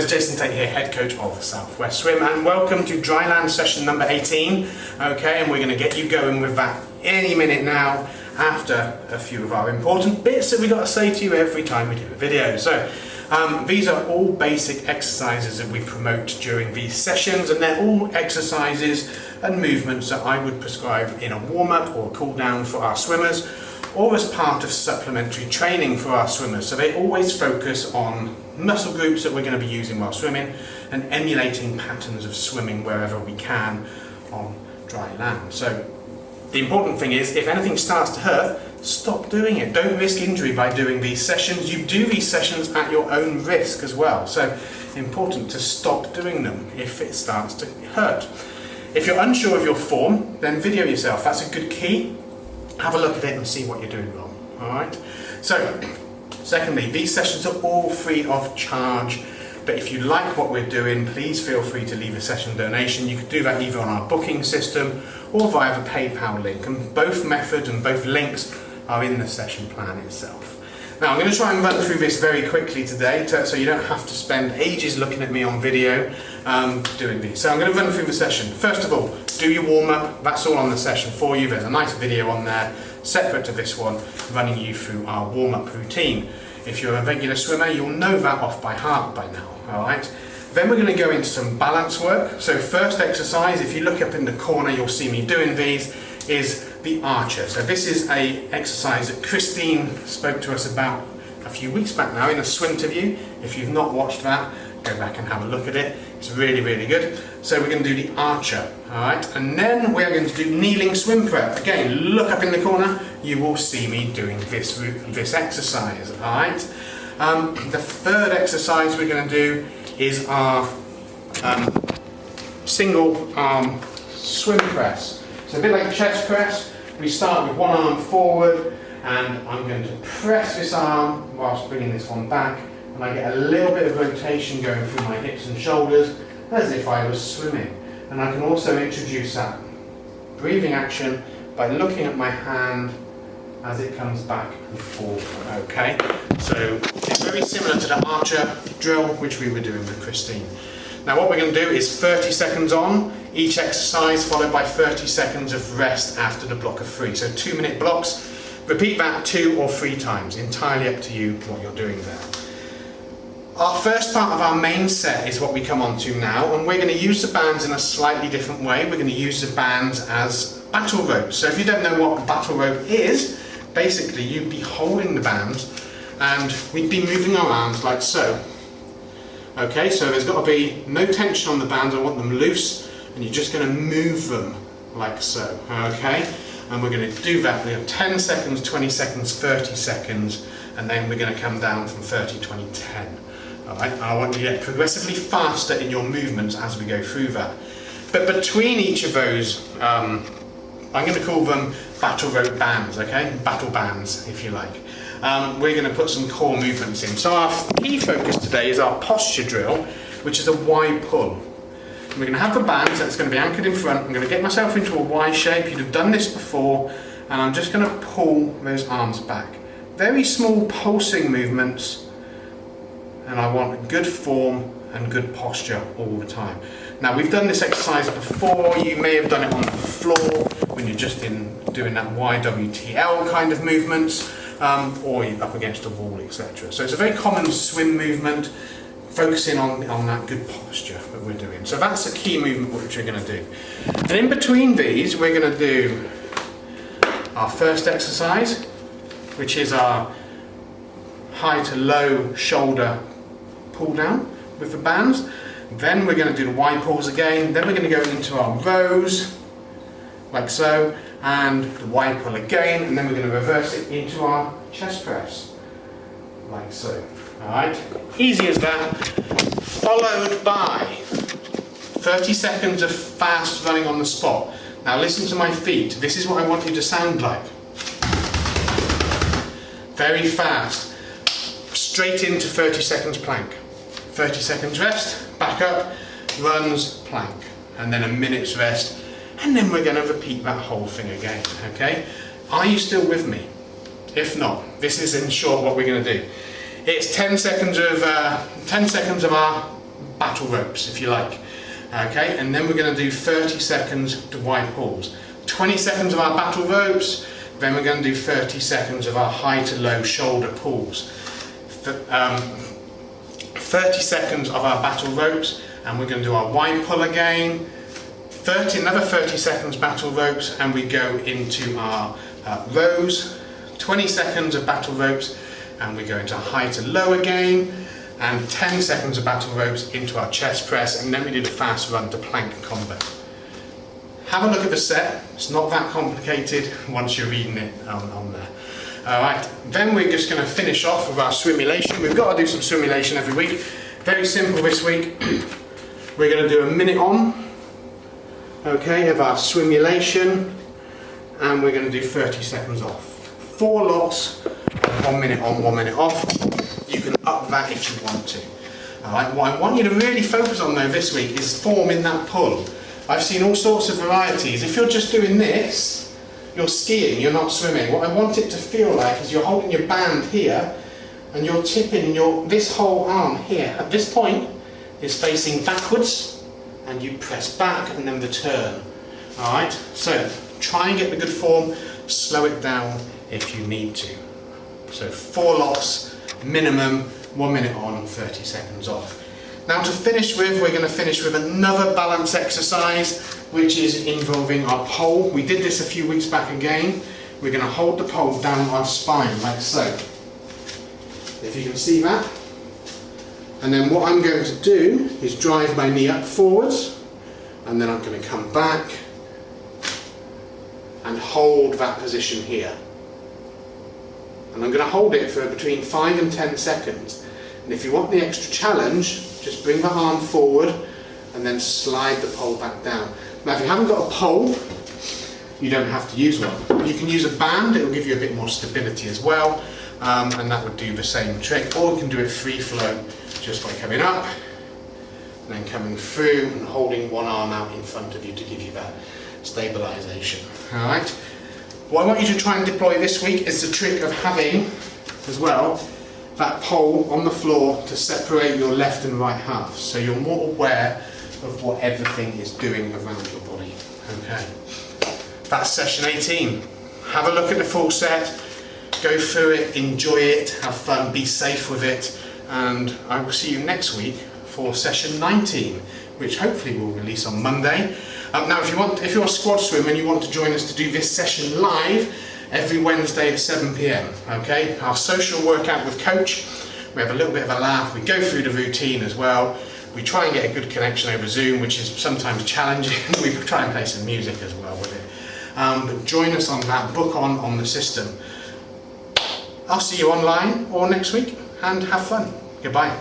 Swimmers, Jason Tate here, head coach of Southwest Swim, and welcome to Dryland session number 18. Okay, and we're going to get you going with that any minute now after a few of our important bits that we've got to say to you every time we do a video. So these are all basic exercises that we promote during these sessions, and they're all exercises and movements that I would prescribe in a warm-up or cool-down for our swimmers, or as part of supplementary training for our swimmers. So they always focus on muscle groups that we're going to be using while swimming and emulating patterns of swimming wherever we can on dry land. So the important thing is, if anything starts to hurt, stop doing it. Don't risk injury by doing these sessions. You do these sessions at your own risk as well. So important to stop doing them if it starts to hurt. If you're unsure of your form, then video yourself. That's a good key. Have a look at it and see what you're doing wrong. Alright? So, secondly, these sessions are all free of charge, but if you like what we're doing, please feel free to leave a session donation. You can do that either on our booking system or via the PayPal link, and both methods and both links are in the session plan itself. Now I'm going to try and run through this very quickly today, so you don't have to spend ages looking at me on video doing these. So I'm going to run through the session. First of all, do your warm-up. That's all on the session for you. There's a nice video on there, separate to this one, running you through our warm-up routine. If you're a regular swimmer, you'll know that off by heart by now. Alright? Then we're going to go into some balance work. So first exercise, if you look up in the corner, you'll see me doing these, is the archer. So this is a exercise that Christine spoke to us about a few weeks back now in a swim-to-view. If you've not watched that, go back and have a look at it. It's really, really good. So we're going to do the archer, alright? And then we're going to do kneeling swim prep. Again, look up in the corner, you will see me doing this exercise, alright? The third exercise we're going to do is our single arm swim press. So a bit like a chest press, we start with one arm forward, and I'm going to press this arm whilst bringing this one back, and I get a little bit of rotation going through my hips and shoulders as if I was swimming. And I can also introduce that breathing action by looking at my hand as it comes back and forward. Okay, so it's very similar to the archer drill which we were doing with Christine. Now what we're going to do is 30 seconds on each exercise, followed by 30 seconds of rest after the block of 3. So 2-minute blocks. Repeat that 2 or 3 times, entirely up to you what you're doing there. Our first part of our main set is what we come on to now, and we're going to use the bands in a slightly different way. We're going to use the bands as battle ropes. So if you don't know what a battle rope is, basically you'd be holding the bands and we'd be moving our arms like so. Okay, so there's got to be no tension on the bands. I want them loose, and you're just going to move them like so. Okay, and we're going to do that. We have 10 seconds, 20 seconds, 30 seconds, and then we're going to come down from 30, 20, 10. Alright, I want you to get progressively faster in your movements as we go through that. But between each of those, I'm going to call them battle rope bands, okay? Battle bands, if you like. We're going to put some core movements in. So our key focus today is our posture drill, which is a Y pull. And we're going to have the bands that's going to be anchored in front. I'm going to get myself into a Y shape. You'd have done this before, and I'm just going to pull those arms back. Very small pulsing movements, and I want good form and good posture all the time. Now we've done this exercise before. You may have done it on the floor when you're just doing that YWTL kind of movements, or you're up against a wall, etc. So it's a very common swim movement, focusing on that good posture that we're doing. So that's a key movement which we're going to do. And in between these, we're going to do our first exercise, which is our high to low shoulder pull down with the bands. Then we're going to do the Y pulls again. Then we're going to go into our rows like so, and the Y pull again, and then we're going to reverse it into our chest press like so. Alright, easy as that, followed by 30 seconds of fast running on the spot. Now listen to my feet. This is what I want you to sound like. Very fast, straight into 30 seconds plank. 30 seconds rest, back up, runs, plank, and then a minute's rest, and then we're going to repeat that whole thing again. Okay, are you still with me? If not, this is in short what we're going to do. It's 10 seconds of our battle ropes, if you like. Okay, and then we're going to do 30 seconds to wide pulls. 20 seconds of our battle ropes, then we're going to do 30 seconds of our high to low shoulder pulls. 30 seconds of our battle ropes, and we're going to do our wide pull again. Another 30 seconds battle ropes, and we go into our rows. 20 seconds of battle ropes, and we go into high to low again. And 10 seconds of battle ropes into our chest press, and then we do the fast run to plank combo. Have a look at the set. It's not that complicated once you're reading it on there. Alright, then we're just going to finish off with our swimulation. We've got to do some swimulation every week. Very simple this week. We're going to do a minute on, okay, of our swimulation, and we're going to do 30 seconds off. 4 lots, 1 minute on, 1 minute off. You can up that if you want to. Alright, what I want you to really focus on though this week is forming that pull. I've seen all sorts of varieties. If you're just doing this, you're skiing, you're not swimming. What I want it to feel like is you're holding your band here and you're tipping this whole arm here. At this point, is facing backwards, and you press back and then return. Alright, so try and get the good form, slow it down if you need to. So 4 lots, minimum, 1 minute on, 30 seconds off. Now to finish with, we're going to finish with another balance exercise, which is involving our pole. We did this a few weeks back again. We're going to hold the pole down our spine, like so. If you can see that. And then what I'm going to do is drive my knee up forwards, and then I'm going to come back and hold that position here. And I'm going to hold it for between 5 and 10 seconds. And if you want the extra challenge, just bring the arm forward and then slide the pole back down. Now if you haven't got a pole, you don't have to use one. You can use a band, it will give you a bit more stability as well, and that would do the same trick. Or you can do it free flow, just by coming up and then coming through and holding one arm out in front of you to give you that stabilisation. Alright? What I want you to try and deploy this week is the trick of having, as well, that pole on the floor to separate your left and right half, so you're more aware of what everything is doing around your body. Okay, that's session 18. Have a look at the full set, go through it, enjoy it, have fun, be safe with it, and I will see you next week for session 19, which hopefully will release on Monday. Now if you're a squad swimmer and you want to join us to do this session live, every Wednesday at 7 PM, okay? Our social workout with coach, we have a little bit of a laugh, we go through the routine as well, we try and get a good connection over Zoom, which is sometimes challenging, we try and play some music as well with it. But join us on that, book on the system. I'll see you online or next week, and have fun. Goodbye.